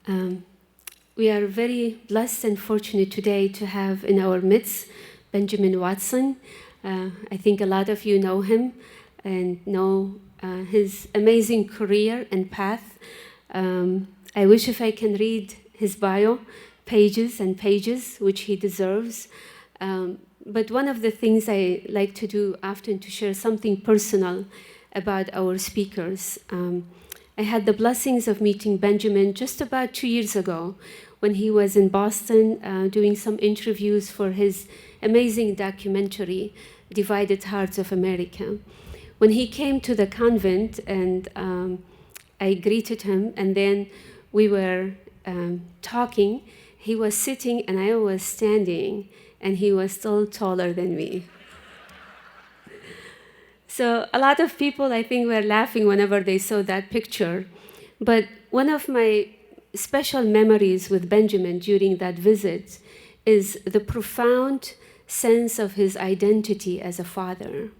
Um, we are very blessed and fortunate today to have in our midst Benjamin Watson. I think a lot of you know him and know his amazing career and path. I wish if I can read his bio, pages and pages, which he deserves. But one of the things I like to do often to share something personal about our speakers. I had the blessings of meeting Benjamin just about 2 years ago when he was in Boston doing some interviews for his amazing documentary, Divided Hearts of America. When he came to the convent and I greeted him, and then we were talking, he was sitting and I was standing, and he was still taller than me. So a lot of people, I think, were laughing whenever they saw that picture. But one of my special memories with Benjamin during that visit is the profound sense of his identity as a father.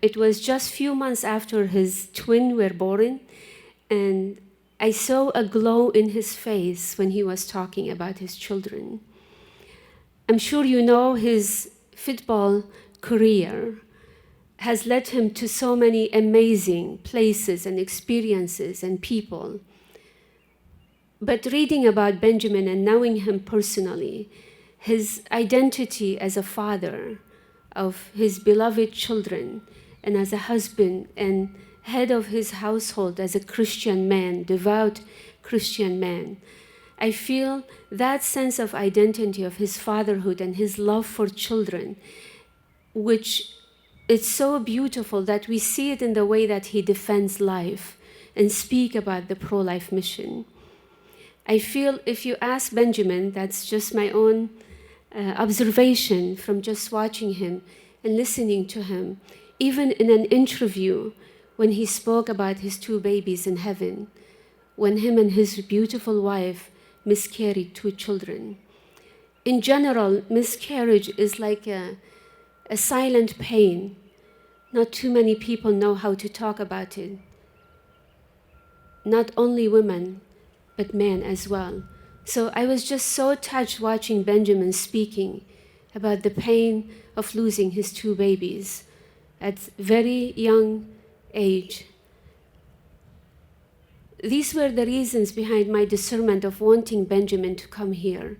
It was just few months after his twin were born, and I saw a glow in his face when he was talking about his children. I'm sure you know his football career has led him to so many amazing places and experiences and people. But reading about Benjamin and knowing him personally, his identity as a father of his beloved children and as a husband and head of his household as a Christian man, devout Christian man, I feel that sense of identity of his fatherhood and his love for children, which it's so beautiful that we see it in the way that he defends life and speak about the pro-life mission. I feel if you ask Benjamin, that's just my own observation from just watching him and listening to him, even in an interview when he spoke about his 2 babies in heaven, when him and his beautiful wife miscarried 2 children. In general, miscarriage is like a silent pain. Not too many people know how to talk about it. Not only women, but men as well. So I was just so touched watching Benjamin speaking about the pain of losing his 2 babies at very young age. These were the reasons behind my discernment of wanting Benjamin to come here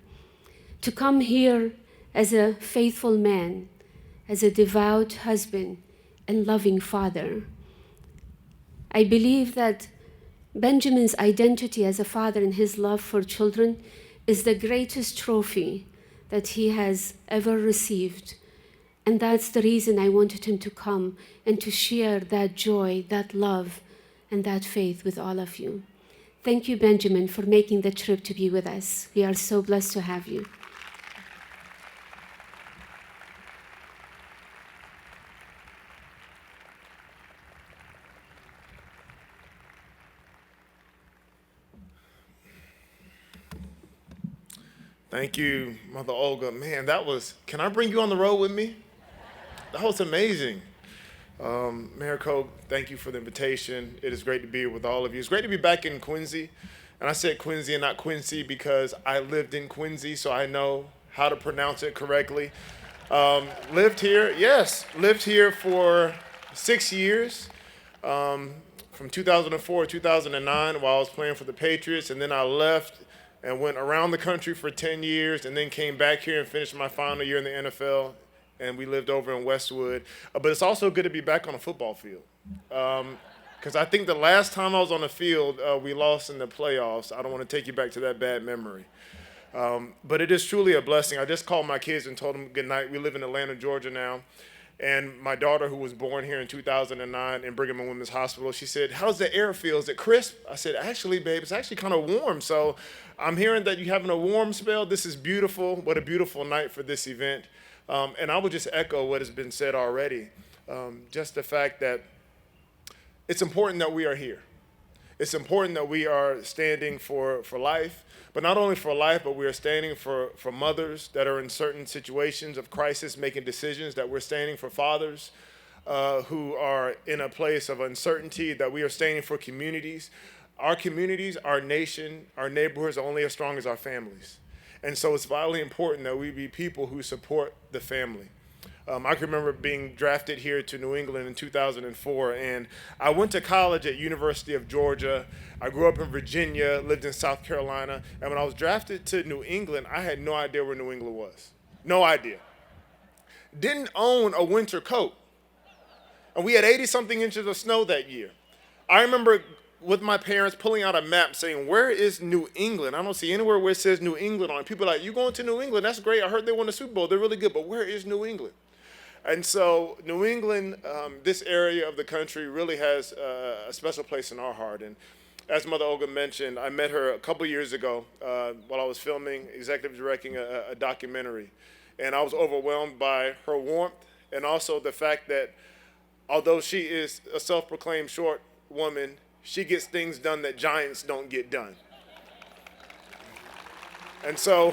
as a faithful man, as a devout husband, and loving father. I believe that Benjamin's identity as a father and his love for children is the greatest trophy that he has ever received. And that's the reason I wanted him to come and to share that joy, that love, and that faith with all of you. Thank you, Benjamin, for making the trip to be with us. We are so blessed to have you. Thank you, Mother Olga. Man, can I bring you on the road with me? That was amazing. Mayor Cope, thank you for the invitation. It is great to be here with all of you. It's great to be back in Quincy. And I said Quincy and not Quincy because I lived in Quincy, so I know how to pronounce it correctly. Lived here for 6 years, from 2004 to 2009 while I was playing for the Patriots, and then I left and went around the country for 10 years and then came back here and finished my final year in the NFL, and we lived over in Westwood. But it's also good to be back on a football field because I think the last time I was on the field, we lost in the playoffs. I don't want to take you back to that bad memory. But it is truly a blessing. I just called my kids and told them good night. We live in Atlanta, Georgia now. And my daughter, who was born here in 2009 in Brigham and Women's Hospital, she said, "How's the air feel? Is it crisp?" I said, "Actually, babe, it's actually kind of warm." So I'm hearing that you're having a warm spell. This is beautiful. What a beautiful night for this event. And I would just echo what has been said already. Just the fact that it's important that we are here. It's important that we are standing for life, but not only for life, but we are standing for mothers that are in certain situations of crisis, making decisions, that we're standing for fathers who are in a place of uncertainty, that we are standing for communities. our communities, our nation, our neighborhoods are only as strong as our families. And so it's vitally important that we be people who support the family. I can remember being drafted here to New England in 2004, and I went to college at University of Georgia. I grew up in Virginia, lived in South Carolina, and when I was drafted to New England, I had no idea where New England was. No idea. Didn't own a winter coat. And we had 80-something inches of snow that year. I remember with my parents pulling out a map saying, where is New England? I don't see anywhere where it says New England on it. People are like, you going to New England? That's great. I heard they won the Super Bowl. They're really good. But where is New England? And so New England, this area of the country really has a special place in our heart. And as Mother Olga mentioned, I met her a couple years ago while I was filming, executive directing a documentary. And I was overwhelmed by her warmth and also the fact that although she is a self-proclaimed short woman, she gets things done that giants don't get done. And so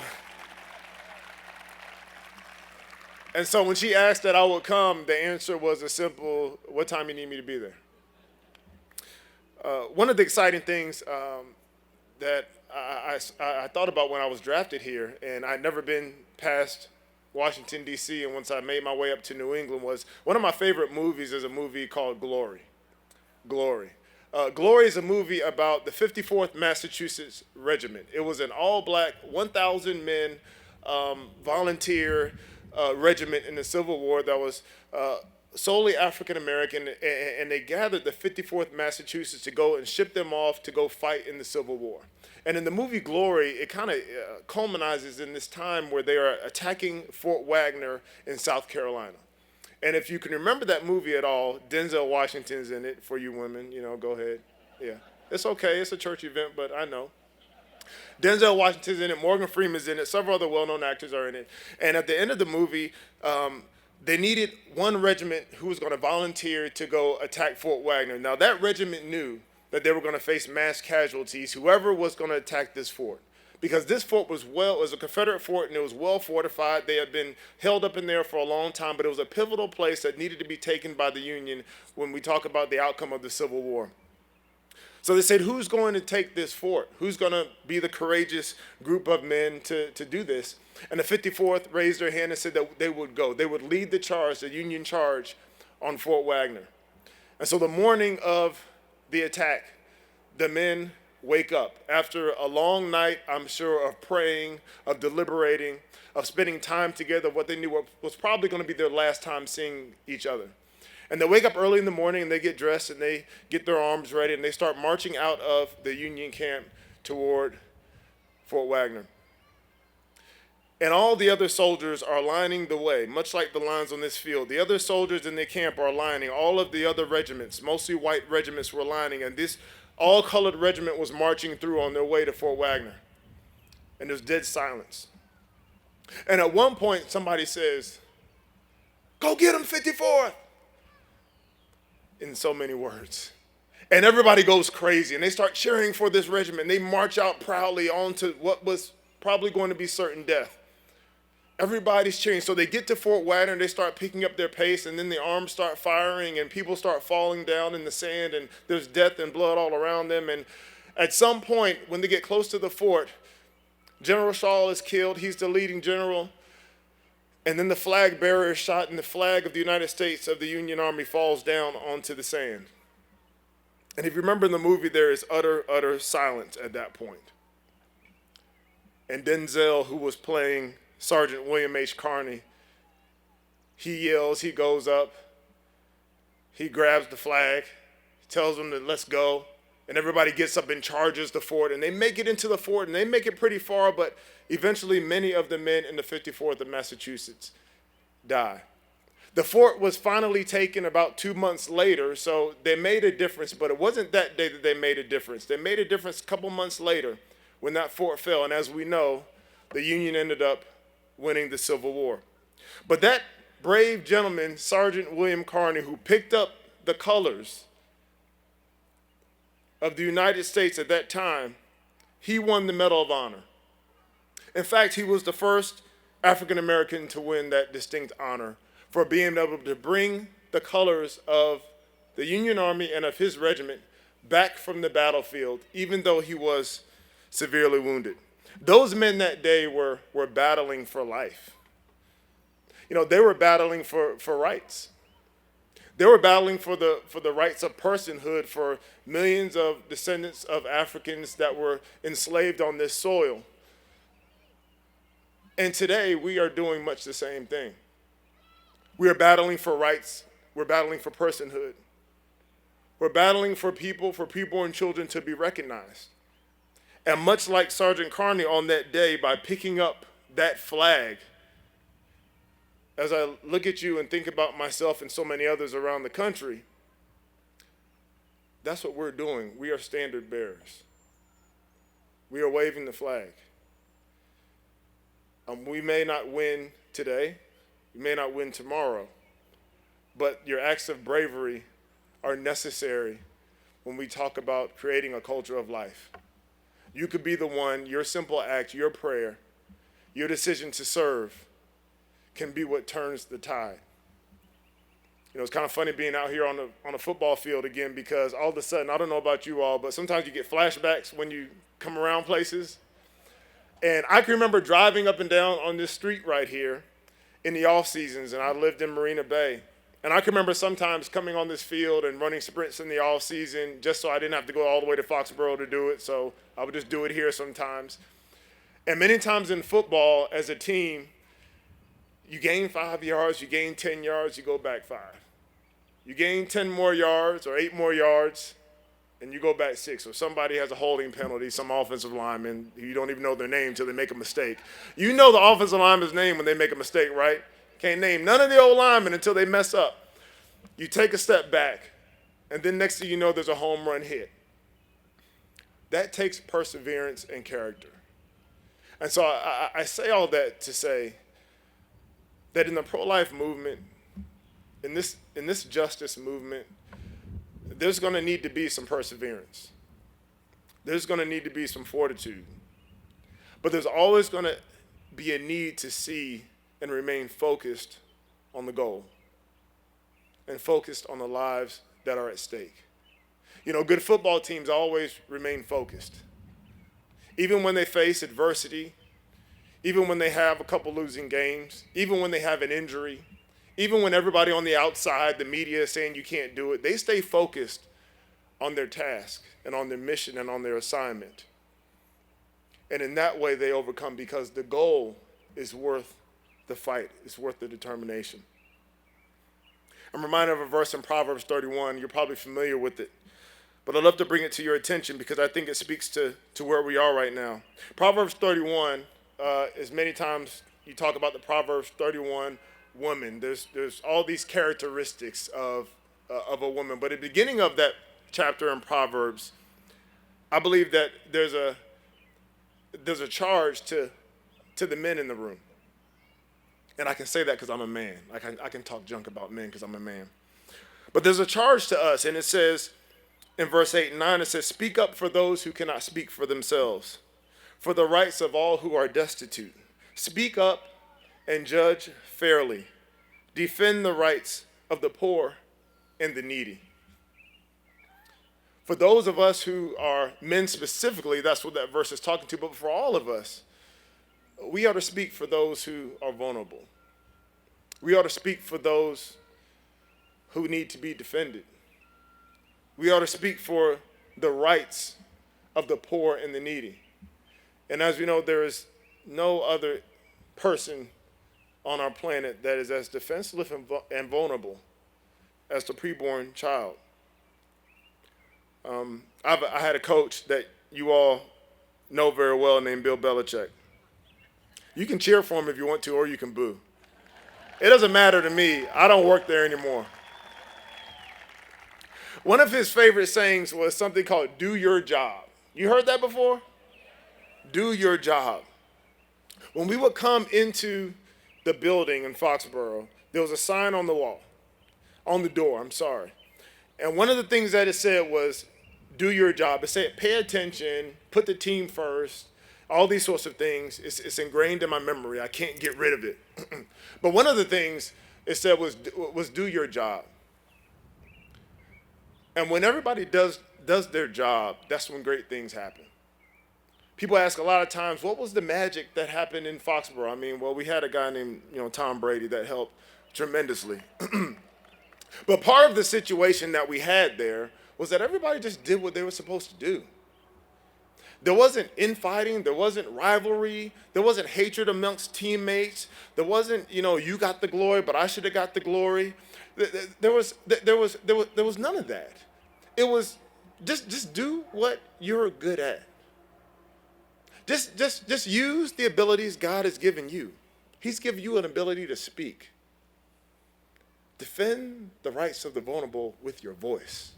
when she asked that I would come, the answer was a simple, what time you need me to be there? One of the exciting things that I thought about when I was drafted here, and I'd never been past Washington, D.C., and once I made my way up to New England, was one of my favorite movies is a movie called Glory. Glory. Glory is a movie about the 54th Massachusetts Regiment. It was an all-black, 1,000 men volunteer regiment in the Civil War that was solely African-American, and they gathered the 54th Massachusetts to go and ship them off to go fight in the Civil War. And in the movie Glory, it kind of culminates in this time where they are attacking Fort Wagner in South Carolina. And if you can remember that movie at all, Denzel Washington's in it. For you women, go ahead. Yeah, it's okay. It's a church event, but I know. Denzel Washington's in it. Morgan Freeman's in it. Several other well-known actors are in it. And at the end of the movie, they needed one regiment who was going to volunteer to go attack Fort Wagner. Now, that regiment knew that they were going to face mass casualties, whoever was going to attack this fort. Because this fort was a Confederate fort, and it was well fortified. They had been held up in there for a long time, but it was a pivotal place that needed to be taken by the Union when we talk about the outcome of the Civil War. So they said, who's going to take this fort? Who's going to be the courageous group of men to do this? And the 54th raised their hand and said that they would go. They would lead the charge, the Union charge on Fort Wagner. And so the morning of the attack, the men wake up after a long night, I'm sure, of praying, of deliberating, of spending time together, what they knew was probably going to be their last time seeing each other. And they wake up early in the morning and they get dressed and they get their arms ready and they start marching out of the Union camp toward Fort Wagner. And all the other soldiers are lining the way, much like the lines on this field. The other soldiers in the camp are lining. All of the other regiments, mostly white regiments, were lining. And this all-colored regiment was marching through on their way to Fort Wagner. And there's dead silence. And at one point, somebody says, "Go get him, 54th!" in so many words. And everybody goes crazy, and they start cheering for this regiment. They march out proudly onto what was probably going to be certain death. Everybody's cheering. So they get to Fort Wagner, and they start picking up their pace, and then the arms start firing, and people start falling down in the sand, and there's death and blood all around them. And at some point, when they get close to the fort, General Shaw is killed. He's the leading general. And then the flag bearer is shot, and the flag of the United States of the Union Army falls down onto the sand. And if you remember in the movie, there is utter silence at that point. And Denzel, who was playing Sergeant William H. Carney, he yells, he goes up, he grabs the flag, tells them to let's go, and everybody gets up and charges the fort, and they make it into the fort, and they make it pretty far, but eventually many of the men in the 54th of Massachusetts die. The fort was finally taken about 2 months later, so they made a difference, but it wasn't that day that they made a difference. They made a difference a couple months later when that fort fell, and as we know, the Union ended up winning the Civil War. But that brave gentleman, Sergeant William Carney, who picked up the colors of the United States at that time, he won the Medal of Honor. In fact, he was the first African American to win that distinct honor for being able to bring the colors of the Union Army and of his regiment back from the battlefield, even though he was severely wounded. Those men that day were battling for life. They were battling for rights. They were battling for the rights of personhood for millions of descendants of Africans that were enslaved on this soil. And today we are doing much the same thing. We are battling for rights. We're battling for personhood. We're battling for people and children to be recognized. And much like Sergeant Carney on that day, by picking up that flag, as I look at you and think about myself and so many others around the country, that's what we're doing. We are standard bearers. We are waving the flag. We may not win today. We may not win tomorrow. But your acts of bravery are necessary when we talk about creating a culture of life. You could be the one, your simple act, your prayer, your decision to serve can be what turns the tide. It's kind of funny being out here on a football field again, because all of a sudden, I don't know about you all, but sometimes you get flashbacks when you come around places. And I can remember driving up and down on this street right here in the off seasons, and I lived in Marina Bay. And I can remember sometimes coming on this field and running sprints in the off season just so I didn't have to go all the way to Foxborough to do it. So I would just do it here sometimes. And many times in football, as a team, you gain 5 yards, you gain 10 yards, you go back 5. You gain 10 more yards or 8 more yards, and you go back 6. Or somebody has a holding penalty, some offensive lineman, you don't even know their name until they make a mistake. You know the offensive lineman's name when they make a mistake, right? Can't name none of the old linemen until they mess up. You take a step back, and then next thing you know, there's a home run hit. That takes perseverance and character. And so I say all that to say that in the pro-life movement, in this justice movement, there's going to need to be some perseverance. There's going to need to be some fortitude. But there's always going to be a need to see and remain focused on the goal and focused on the lives that are at stake. Good football teams always remain focused. Even when they face adversity, even when they have a couple losing games, even when they have an injury, even when everybody on the outside, the media is saying you can't do it, they stay focused on their task and on their mission and on their assignment. And in that way, they overcome because the goal is worth the fight. It's worth the determination. I'm reminded of a verse in Proverbs 31. You're probably familiar with it. But I'd love to bring it to your attention because I think it speaks to where we are right now. Proverbs 31, as many times you talk about the Proverbs 31 woman, there's all these characteristics of a woman. But at the beginning of that chapter in Proverbs, I believe that there's a charge to the men in the room. And I can say that because I'm a man. I can talk junk about men because I'm a man. But there's a charge to us, and it says in verse 8 and 9, it says, "Speak up for those who cannot speak for themselves, for the rights of all who are destitute. Speak up and judge fairly. Defend the rights of the poor and the needy." For those of us who are men specifically, that's what that verse is talking to, but for all of us, we ought to speak for those who are vulnerable. We ought to speak for those who need to be defended. We ought to speak for the rights of the poor and the needy. And as we know, there is no other person on our planet that is as defenseless and vulnerable as the preborn child. I had a coach that you all know very well named Bill Belichick. You can cheer for him if you want to, or you can boo. It doesn't matter to me. I don't work there anymore. One of his favorite sayings was something called "do your job." You heard that before? Do your job. When we would come into the building in Foxborough, there was a sign on the wall, on the door, I'm sorry. And one of the things that it said was, do your job. It said, pay attention, put the team first, all these sorts of things. It's ingrained in my memory. I can't get rid of it. But one of the things it said was do your job. And when everybody does does their job, that's when great things happen. People ask a lot of times, what was the magic that happened in Foxborough? I mean, well, we had a guy named, Tom Brady that helped tremendously. But part of the situation that we had there was that everybody just did what they were supposed to do. There wasn't infighting, there wasn't rivalry, there wasn't hatred amongst teammates, there wasn't, you got the glory, but I should have got the glory. There was none of that. It was just do what you're good at. Just use the abilities God has given you. He's given you an ability to speak. Defend the rights of the vulnerable with your voice.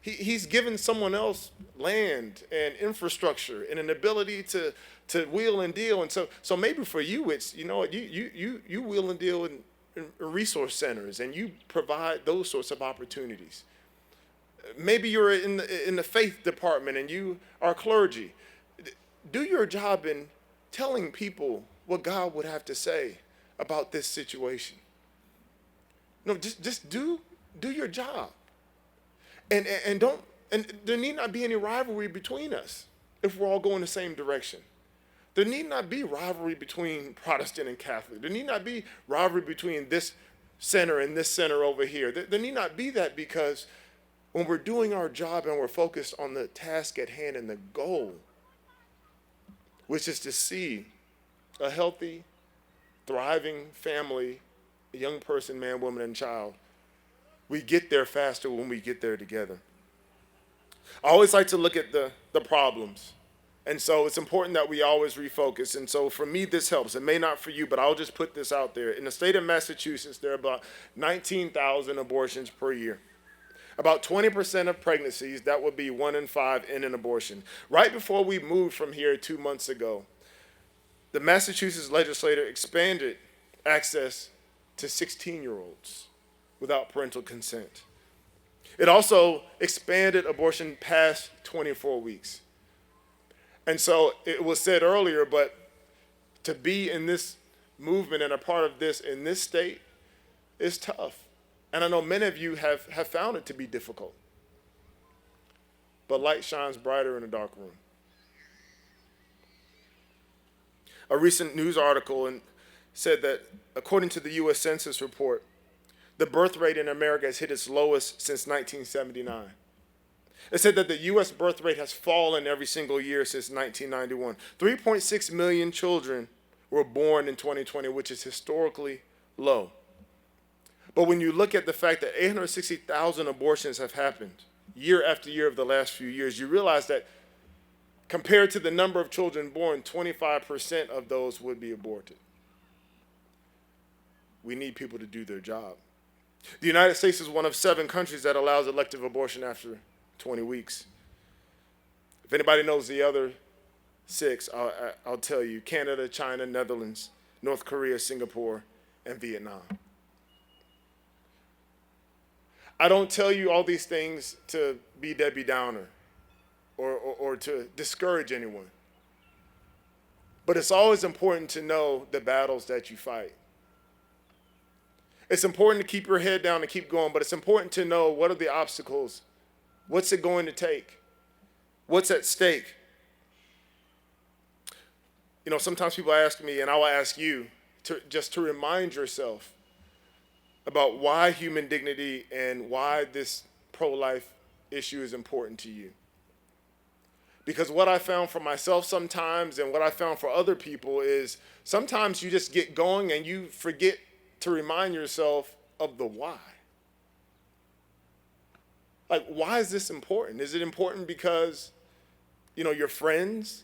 He's given someone else land and infrastructure and an ability to wheel and deal. And so maybe for you, it's, you wheel and deal in resource centers and you provide those sorts of opportunities. Maybe you're in the faith department and you are clergy. Do your job in telling people what God would have to say about this situation. No, just do your job. And there need not be any rivalry between us if we're all going the same direction. There need not be rivalry between Protestant and Catholic. There need not be rivalry between this center and this center over here. There need not be that, because when we're doing our job and we're focused on the task at hand and the goal, which is to see a healthy, thriving family, a young person, man, woman, and child, we get there faster when we get there together. I always like to look at the problems. And so it's important that we always refocus. And so for me, this helps. It may not for you, but I'll just put this out there. In the state of Massachusetts, there are about 19,000 abortions per year. About 20% of pregnancies, that would be 1 in 5, end in abortion. Right before we moved from here 2 months ago, the Massachusetts legislature expanded access to 16-year-olds without parental consent. It also expanded abortion past 24 weeks. And so it was said earlier, but to be in this movement and a part of this in this state is tough. And I know many of you have found it to be difficult. But light shines brighter in a dark room. A recent news article said that according to the U.S. Census report, the birth rate in America has hit its lowest since 1979. It said that the U.S. birth rate has fallen every single year since 1991. 3.6 million children were born in 2020, which is historically low. But when you look at the fact that 860,000 abortions have happened year after year of the last few years, you realize that compared to the number of children born, 25% of those would be aborted. We need people to do their job. The United States is one of 7 countries that allows elective abortion after 20 weeks. If anybody knows the other 6, I'll tell you: Canada, China, Netherlands, North Korea, Singapore, and Vietnam. I don't tell you all these things to be Debbie Downer or to discourage anyone. But it's always important to know the battles that you fight. It's important to keep your head down and keep going, but it's important to know what are the obstacles, what's it going to take, what's at stake. Sometimes people ask me, and I will ask you, to remind yourself about why human dignity and why this pro-life issue is important to you. Because what I found for myself sometimes and what I found for other people is sometimes you just get going and you forget to remind yourself of the why. Like, why is this important? Is it important because, your friends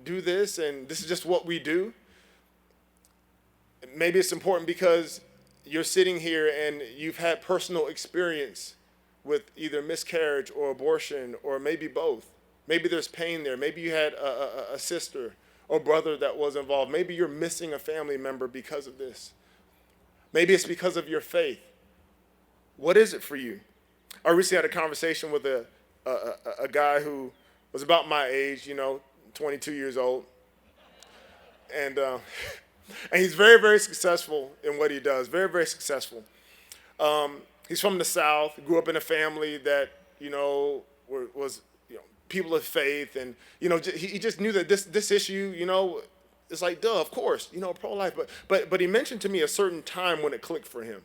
do this and this is just what we do? Maybe it's important because you're sitting here and you've had personal experience with either miscarriage or abortion, or maybe both. Maybe there's pain there. Maybe you had a sister or brother that was involved. Maybe you're missing a family member because of this. Maybe it's because of your faith. What is it for you? I recently had a conversation with a guy who was about my age, 22 years old. And he's very, very successful in what he does. Very, very successful. He's from the South, grew up in a family that, was people of faith, and he just knew that this issue, it's like, duh, of course, pro-life. But he mentioned to me a certain time when it clicked for him.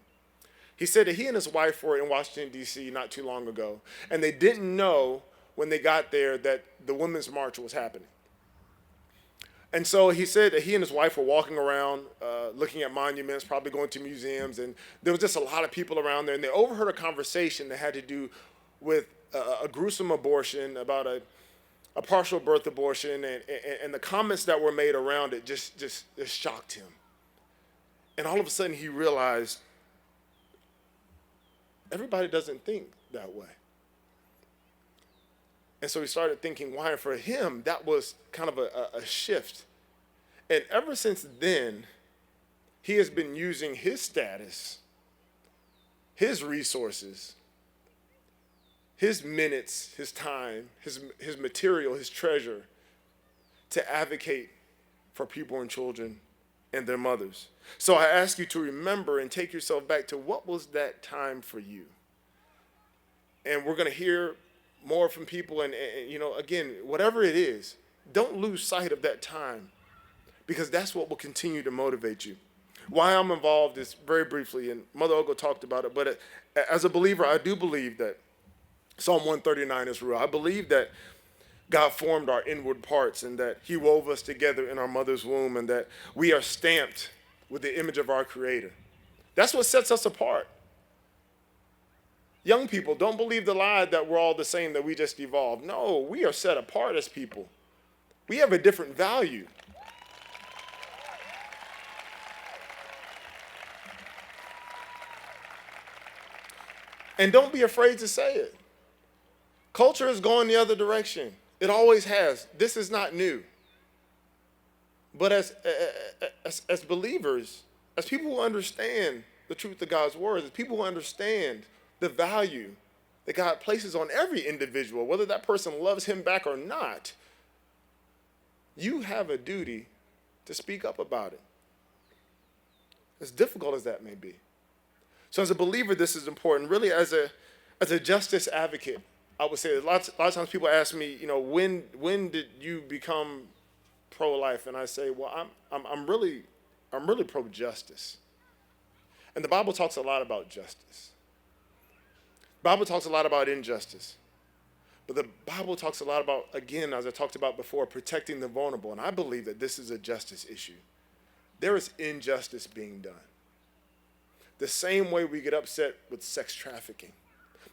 He said that he and his wife were in Washington, D.C. not too long ago, and they didn't know when they got there that the Women's March was happening. And so he said that he and his wife were walking around, looking at monuments, probably going to museums, and there was just a lot of people around there, and they overheard a conversation that had to do with a gruesome abortion, about a partial birth abortion, and the comments that were made around it just shocked him. And all of a sudden he realized everybody doesn't think that way. And so he started thinking why, and for him, that was kind of a shift. And ever since then, he has been using his status, his resources, his minutes, his time, his material, his treasure, to advocate for people and children and their mothers. So I ask you to remember and take yourself back to what was that time for you. And we're going to hear more from people, and again, whatever it is, don't lose sight of that time, because that's what will continue to motivate you. Why I'm involved is very briefly, and Mother Ogo talked about it, but as a believer, I do believe that Psalm 139 is real. I believe that God formed our inward parts, and that he wove us together in our mother's womb, and that we are stamped with the image of our Creator. That's what sets us apart. Young people, don't believe the lie that we're all the same, that we just evolved. No, we are set apart as people. We have a different value. And don't be afraid to say it. Culture is going the other direction. It always has. This is not new. But as believers, as people who understand the truth of God's word, as people who understand the value that God places on every individual, whether that person loves him back or not, you have a duty to speak up about it, as difficult as that may be. So as a believer, this is important. Really, as a justice advocate, I would say that a lot of times people ask me, when did you become pro-life? And I say, well, I'm really pro-justice. And the Bible talks a lot about justice. The Bible talks a lot about injustice. But the Bible talks a lot about, again, as I talked about before, protecting the vulnerable. And I believe that this is a justice issue. There is injustice being done. The same way we get upset with sex trafficking.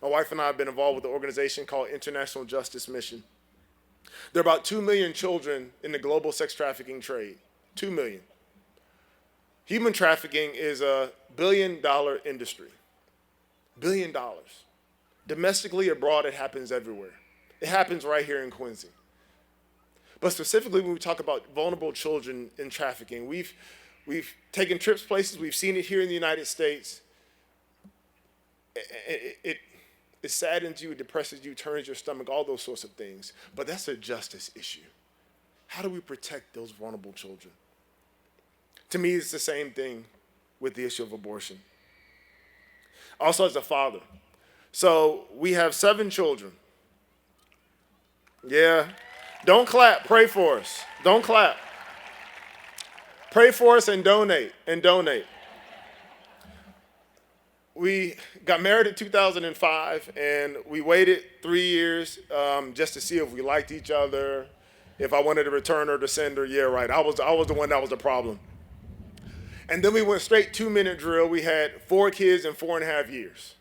My wife and I have been involved with an organization called International Justice Mission. There are about 2 million children in the global sex trafficking trade. 2 million. Human trafficking is a billion-dollar industry. $1 billion. Domestically, abroad, it happens everywhere. It happens right here in Quincy. But specifically, when we talk about vulnerable children in trafficking, we've taken trips places. We've seen it here in the United States. It saddens you, it depresses you, turns your stomach, all those sorts of things. But that's a justice issue. How do we protect those vulnerable children? To me, it's the same thing with the issue of abortion. Also, as a father. So we have 7 children. Yeah. Don't clap. Pray for us. Don't clap. Pray for us and donate. We got married in 2005, and we waited 3 years just to see if we liked each other, if I wanted to return her to sender. Yeah, right. I was the one that was the problem. And then we went straight 2-minute drill. We had 4 kids in 4.5 years.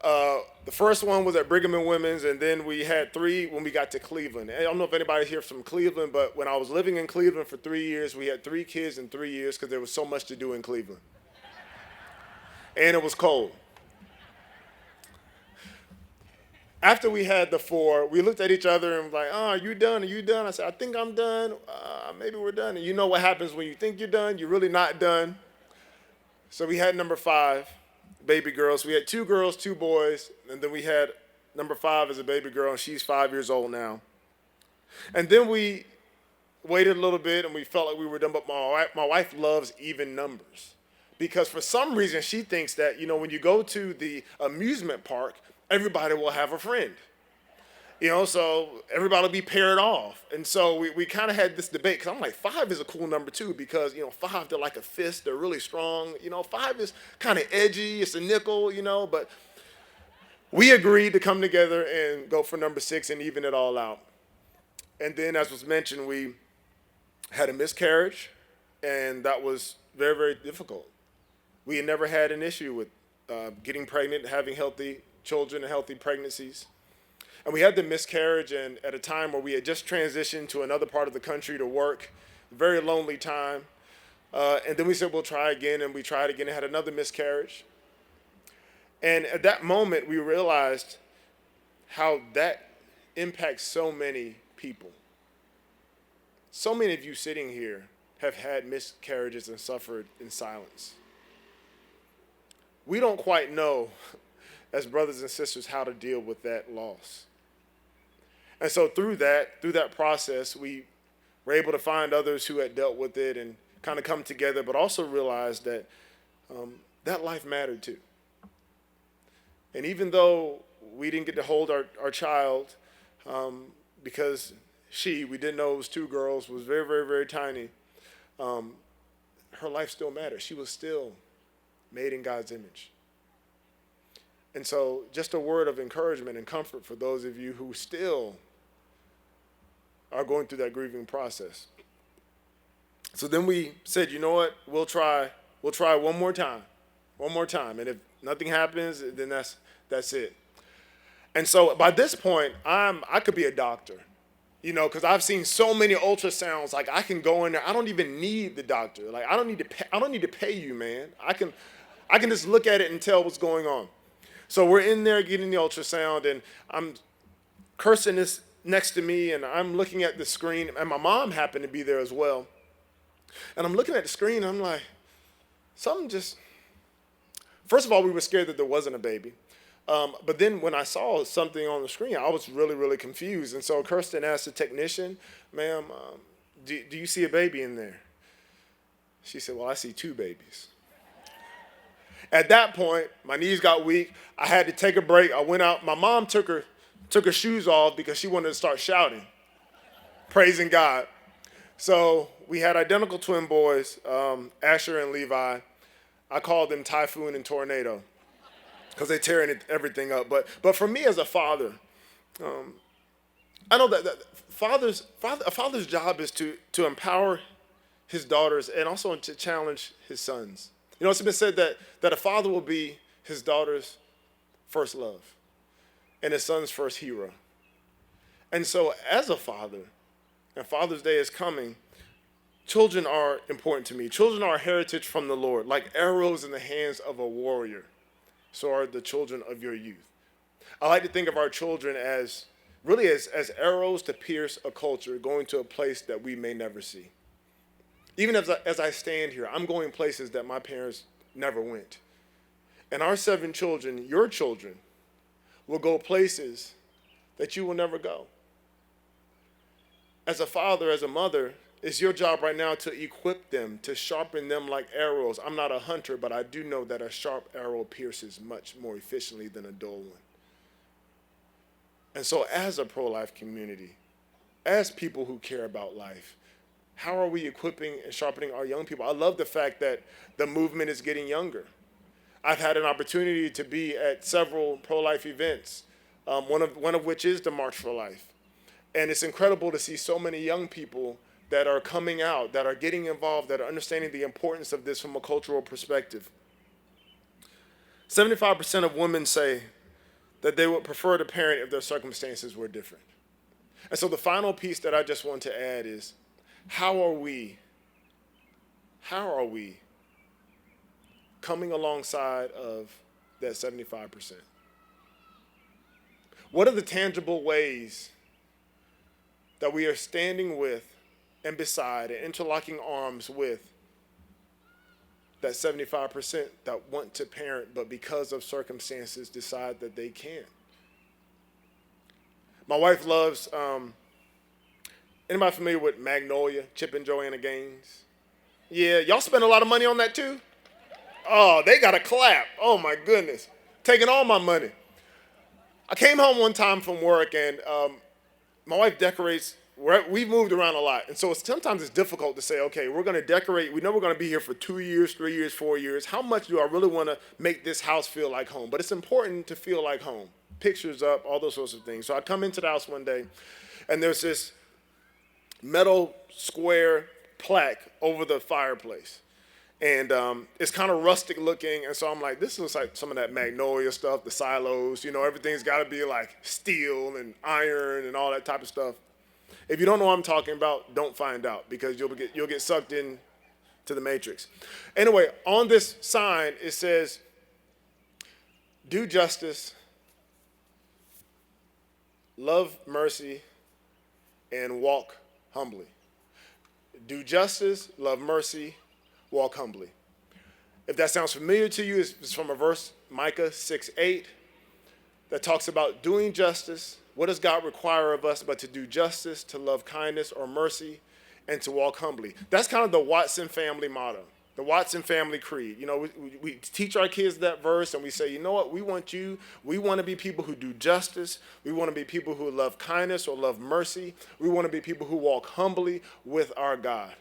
The first one was at Brigham and Women's, and then we had 3 when we got to Cleveland. I don't know if anybody's here from Cleveland, but when I was living in Cleveland for 3 years, we had 3 kids in 3 years because there was so much to do in Cleveland. And it was cold. After we had the 4, we looked at each other and was like, oh, are you done? Are you done? I said, I think I'm done. Maybe we're done. And you know what happens when you think you're done? You're really not done. So we had number 5. Baby girls. We had 2 girls, 2 boys, and then we had number 5 as a baby girl, and she's 5 years old now. And then we waited a little bit, and we felt like we were done, but my wife loves even numbers, because for some reason she thinks that, when you go to the amusement park, everybody will have a friend. So everybody will be paired off. And so we kind of had this debate because I'm like, five is a cool number too because, five, they're like a fist, they're really strong. Five is kind of edgy, it's a nickel, but we agreed to come together and go for number six and even it all out. And then, as was mentioned, we had a miscarriage, and that was very, very difficult. We had never had an issue with getting pregnant, having healthy children and healthy pregnancies. And we had the miscarriage and at a time where we had just transitioned to another part of the country to work, very lonely time. And then we said, we'll try again, and we tried again and had another miscarriage. And at that moment, we realized how that impacts so many people. So many of you sitting here have had miscarriages and suffered in silence. We don't quite know, as brothers and sisters, how to deal with that loss. And so through that process, we were able to find others who had dealt with it and kind of come together, but also realize that that life mattered too. And even though we didn't get to hold our child because we didn't know it was two girls, was very, very, very tiny, her life still mattered. She was still made in God's image. And so just a word of encouragement and comfort for those of you who still are going through that grieving process. So then we said, you know what, we'll try one more time. And if nothing happens, then that's it. And so by this point, I could be a doctor, because I've seen so many ultrasounds. Like I can go in there. I don't even need the doctor. Like I don't need to pay you, man. I can just look at it and tell what's going on. So we're in there getting the ultrasound, and I'm cursing this next to me, and I'm looking at the screen, and my mom happened to be there as well. And I'm looking at the screen, and I'm like, first of all, we were scared that there wasn't a baby. But then when I saw something on the screen, I was really, really confused. And so Kirsten asked the technician, ma'am, do you see a baby in there? She said, well, I see two babies. At that point, my knees got weak. I had to take a break. I went out. My mom took her shoes off because she wanted to start shouting, praising God. So we had identical twin boys, Asher and Levi. I called them Typhoon and Tornado because they're tearing everything up. But for me as a father, I know that a father's job is to empower his daughters and also to challenge his sons. It's been said that a father will be his daughter's first love and his son's first hero. And so as a father, and Father's Day is coming, children are important to me. Children are a heritage from the Lord. Like arrows in the hands of a warrior, so are the children of your youth. I like to think of our children as really as arrows to pierce a culture, going to a place that we may never see. Even as I stand here, I'm going places that my parents never went. And our 7 children, your children, will go places that you will never go. As a father, as a mother, it's your job right now to equip them, to sharpen them like arrows. I'm not a hunter, but I do know that a sharp arrow pierces much more efficiently than a dull one. And so as a pro-life community, as people who care about life, how are we equipping and sharpening our young people? I love the fact that the movement is getting younger. I've had an opportunity to be at several pro-life events, one of which is the March for Life. And it's incredible to see so many young people that are coming out, that are getting involved, that are understanding the importance of this from a cultural perspective. 75% of women say that they would prefer to parent if their circumstances were different. And so the final piece that I just want to add is, how are we coming alongside of that 75%? What are the tangible ways that we are standing with and beside and interlocking arms with that 75% that want to parent but because of circumstances decide that they can't? My wife loves, anybody familiar with Magnolia, Chip and Joanna Gaines? Yeah, y'all spend a lot of money on that too? Oh, they got a clap. Oh my goodness. Taking all my money. I came home one time from work, and my wife decorates. We've moved around a lot, and so sometimes it's difficult to say, okay, we're going to decorate. We know we're going to be here for 2 years, 3 years, 4 years. How much do I really want to make this house feel like home? But it's important to feel like home. Pictures up, all those sorts of things. So I come into the house one day, and there's this metal square plaque over the fireplace. And it's kind of rustic looking, and so I'm like, this looks like some of that Magnolia stuff, the silos, everything's got to be like steel and iron and all that type of stuff. If you don't know what I'm talking about, don't find out, because you'll get sucked in to the matrix. Anyway, on this sign, it says, do justice, love mercy, and walk humbly. Do justice, love mercy, walk humbly. If that sounds familiar to you, it's from a verse, Micah 6:8, that talks about doing justice. What does God require of us but to do justice, to love kindness or mercy, and to walk humbly? That's kind of the Watson family motto, the Watson family creed. We teach our kids that verse, and we say, you know what, we want to be people who do justice. We want to be people who love kindness or love mercy. We want to be people who walk humbly with our God.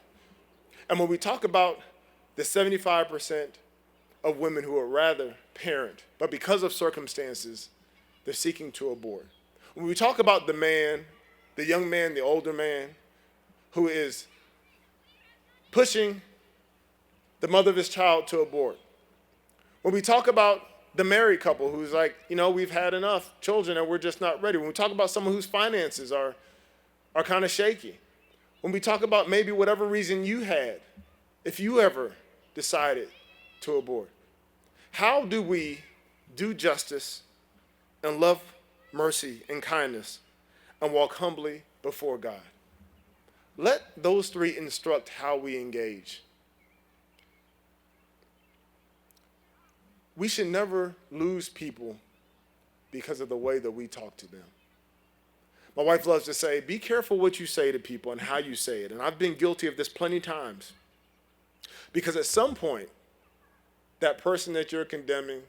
And when we talk about the 75% of women who would rather parent, but because of circumstances, they're seeking to abort. When we talk about the man, the young man, the older man, who is pushing the mother of his child to abort. When we talk about the married couple who's like, we've had enough children and we're just not ready. When we talk about someone whose finances are kind of shaky. When we talk about maybe whatever reason you had, if you ever decided to abort. How do we do justice and love mercy and kindness and walk humbly before God? Let those three instruct how we engage. We should never lose people because of the way that we talk to them. My wife loves to say, be careful what you say to people and how you say it. And I've been guilty of this plenty of times. Because at some point, that person that you're condemning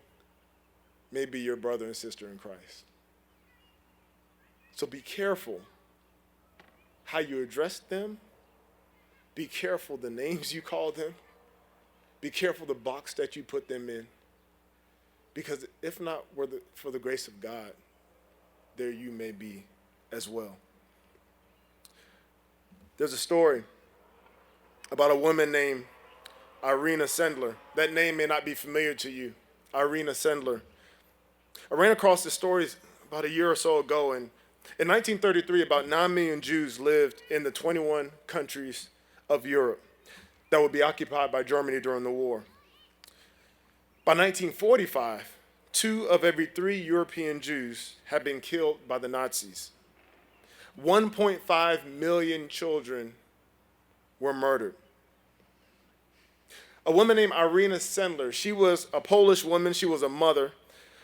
may be your brother and sister in Christ. So be careful how you address them. Be careful the names you call them. Be careful the box that you put them in. Because if not for the grace of God, there you may be as well. There's a story about a woman named Irena Sendler. That name may not be familiar to you. Irena Sendler. I ran across this story about a year or so ago, and in 1933, about 9 million Jews lived in the 21 countries of Europe that would be occupied by Germany during the war. By 1945, 2 of every 3 European Jews had been killed by the Nazis. 1.5 million children were murdered. A woman named Irena Sendler, she was a Polish woman, she was a mother,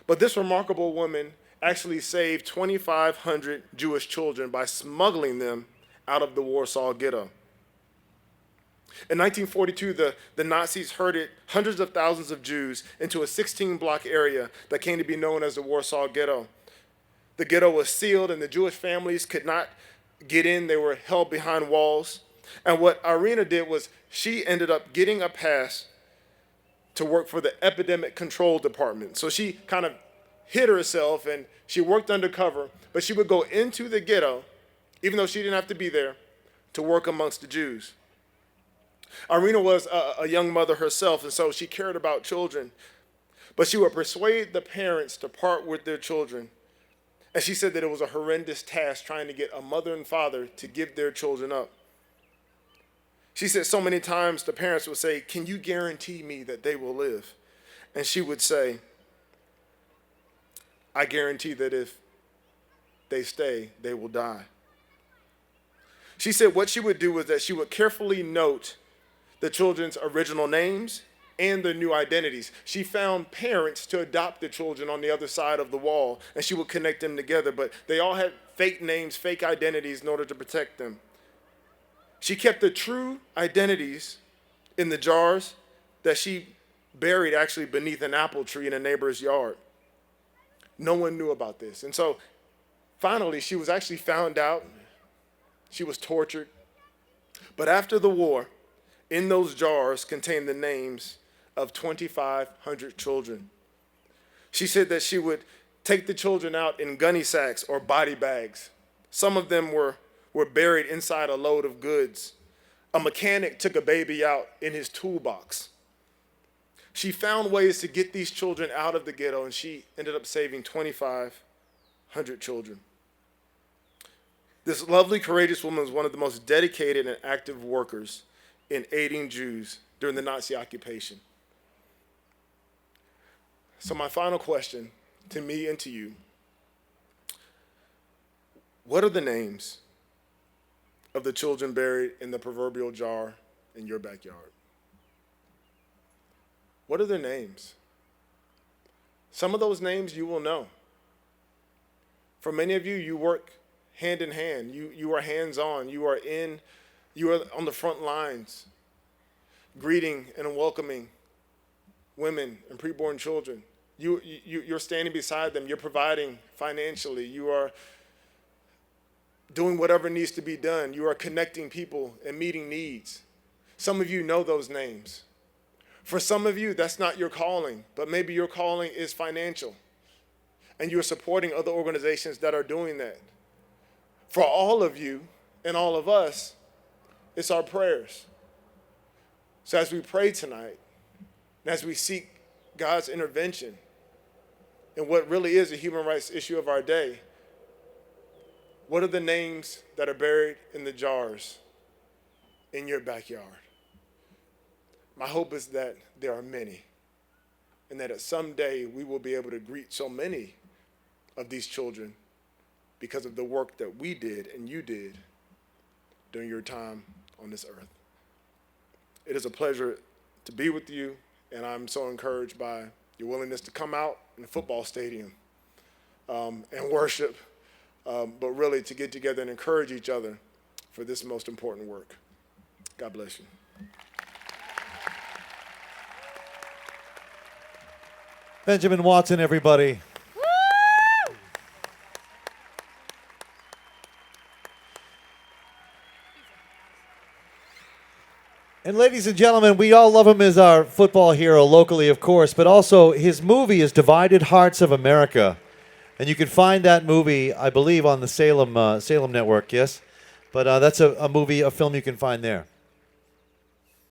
but this remarkable woman actually saved 2,500 Jewish children by smuggling them out of the Warsaw Ghetto. In 1942, the Nazis herded hundreds of thousands of Jews into a 16-block area that came to be known as the Warsaw Ghetto. The ghetto was sealed, and the Jewish families could not get in. They were held behind walls. And what Irena did was she ended up getting a pass to work for the Epidemic Control Department. So she kind of hid herself, and she worked undercover, but she would go into the ghetto, even though she didn't have to be there, to work amongst the Jews. Irena was a young mother herself, and so she cared about children. But she would persuade the parents to part with their children. And she said that it was a horrendous task trying to get a mother and father to give their children up. She said so many times the parents would say, "Can you guarantee me that they will live?" And she would say, "I guarantee that if they stay, they will die." She said what she would do was that she would carefully note the children's original names and their new identities. She found parents to adopt the children on the other side of the wall, and she would connect them together, but they all had fake names, fake identities in order to protect them. She kept the true identities in the jars that she buried actually beneath an apple tree in a neighbor's yard. No one knew about this. And so finally, she was actually found out. She was tortured. But after the war, in those jars contained the names of 2,500 children. She said that she would take the children out in gunny sacks or body bags. Some of them were buried inside a load of goods. A mechanic took a baby out in his toolbox. She found ways to get these children out of the ghetto, and she ended up saving 2,500 children. This lovely, courageous woman was one of the most dedicated and active workers in aiding Jews during the Nazi occupation. So my final question to me and to you, what are the names of the children buried in the proverbial jar in your backyard? What are their names? Some of those names you will know. For many of you, you work hand in hand. You are hands-on. You are on the front lines, greeting and welcoming women and preborn children. You're standing beside them. You're providing financially. You are doing whatever needs to be done. You are connecting people and meeting needs. Some of you know those names. For some of you, that's not your calling, but maybe your calling is financial, and you're supporting other organizations that are doing that. For all of you and all of us, it's our prayers. So as we pray tonight, and as we seek God's intervention in what really is a human rights issue of our day, what are the names that are buried in the jars in your backyard? My hope is that there are many, and that at some day we will be able to greet so many of these children because of the work that we did and you did during your time on this earth. It is a pleasure to be with you, and I'm so encouraged by your willingness to come out in the football stadium and worship, but really to get together and encourage each other for this most important work. God bless you. Benjamin Watson, everybody. Woo! And ladies and gentlemen, we all love him as our football hero locally, of course, but also his movie is Divided Hearts of America. And you can find that movie, I believe, on the Salem Network, yes? But that's a film you can find there.